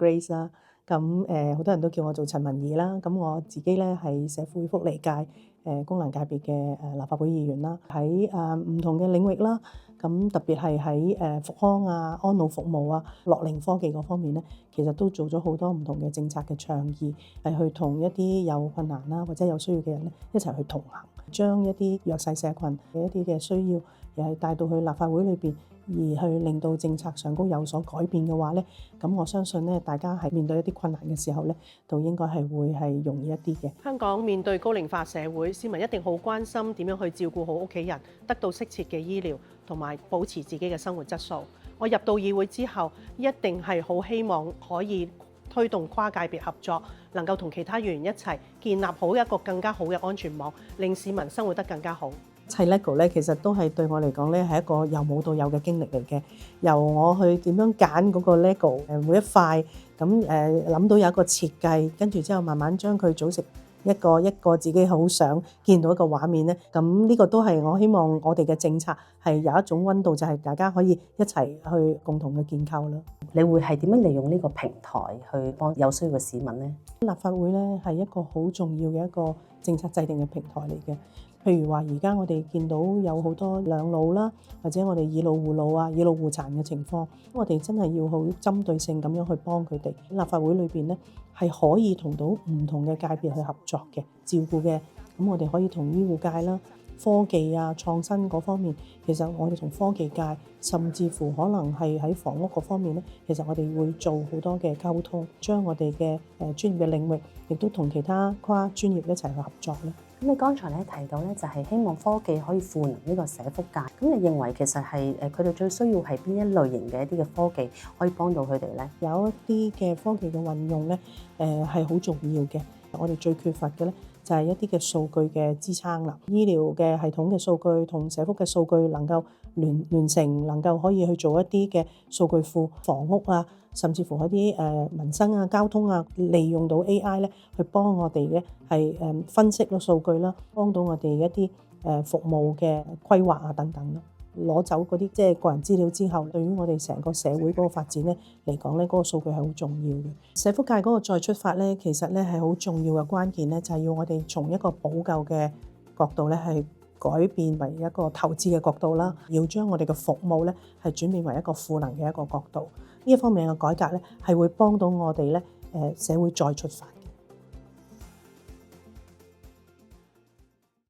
Grace 啦。咁好多人都叫我做陳文儀啦。咁我自己咧係社會福利界功能界別嘅立法會議員啦。喺唔同嘅領域啦，咁特別係喺復康啊、安老服務啊、樂齡科技嗰方面咧，其實都做咗好多唔同嘅政策嘅倡議，係去同一啲有困難啦或者有需要嘅人咧一齊去同行，將一啲弱勢社群嘅一啲嘅需要，又係帶到去立法會裏邊，而去令到政策上高有所改變嘅話咧，咁我相信咧，大家喺面對一啲困難嘅時候咧，都應該係會係容易一啲嘅。香港面對高齡化社會，市民一定好關心點樣去照顧好屋企人，得到適切嘅醫療，同埋保持自己嘅生活質素。我入到議會之後，一定係好希望可以推動跨界別合作，能夠同其他議員一齊建立好一個更加好嘅安全網，令市民生活得更加好。砌 LEGO 咧，其實都係對我嚟講咧，係一個由冇到有嘅經歷嚟嘅。由我去點樣揀嗰個 LEGO 每一塊，咁諗到有一個設計，跟住之後慢慢將佢組成一個自己好想見到一個畫面咧。咁呢個都係我希望我哋嘅政策係有一種溫度，就係大家可以一齊去共同嘅建構啦。你會係點樣利用呢個平台去幫有需要嘅市民呢？立法會咧係一個好重要嘅一個政策制定嘅平台嚟嘅。譬如話，而家我哋見到有好多兩老啦，或者我哋以老護老啊、以老護殘嘅情況，我哋真係要好針對性咁樣去幫佢哋。立法會裏邊咧係可以同到唔同嘅界別去合作嘅照顧嘅，咁我哋可以同醫護界啦、科技啊、創新嗰方面，其實我哋同科技界，甚至乎可能係喺房屋嗰方面咧，其實我哋會做好多嘅溝通，將我哋嘅專業嘅領域，亦都同其他跨專業一齊去合作咧。咁你剛才咧提到咧，就係希望科技可以賦能呢個社福界。咁你認為其實係佢哋最需要係邊一類型嘅一啲嘅科技可以幫到佢哋咧？有一啲嘅科技嘅運用咧，係好重要嘅。我哋最缺乏嘅咧，就係一啲嘅數據嘅支撐啦。醫療嘅系統嘅數據同社福嘅數據能夠聯成，能夠可以去做一啲嘅數據庫、房屋啊，甚至乎一啲民生啊、交通啊，利用到 AI 咧，去幫我哋咧係分析咗數據啦，幫到我哋一啲服務嘅規劃啊等等啦。攞走嗰啲即係個人資料之後，對於我哋成個社會嗰個發展咧嚟講咧，嗰個數據係好重要嘅。社福界嗰個再出發咧，其實咧係好重要嘅關鍵咧，就係要我哋從一個補救嘅角度咧，係改變為一個投資嘅角度啦，要將我哋嘅服務咧係轉變為一個賦能嘅一個角度。呢一方面嘅改革咧，係會幫到我哋咧社會再出發。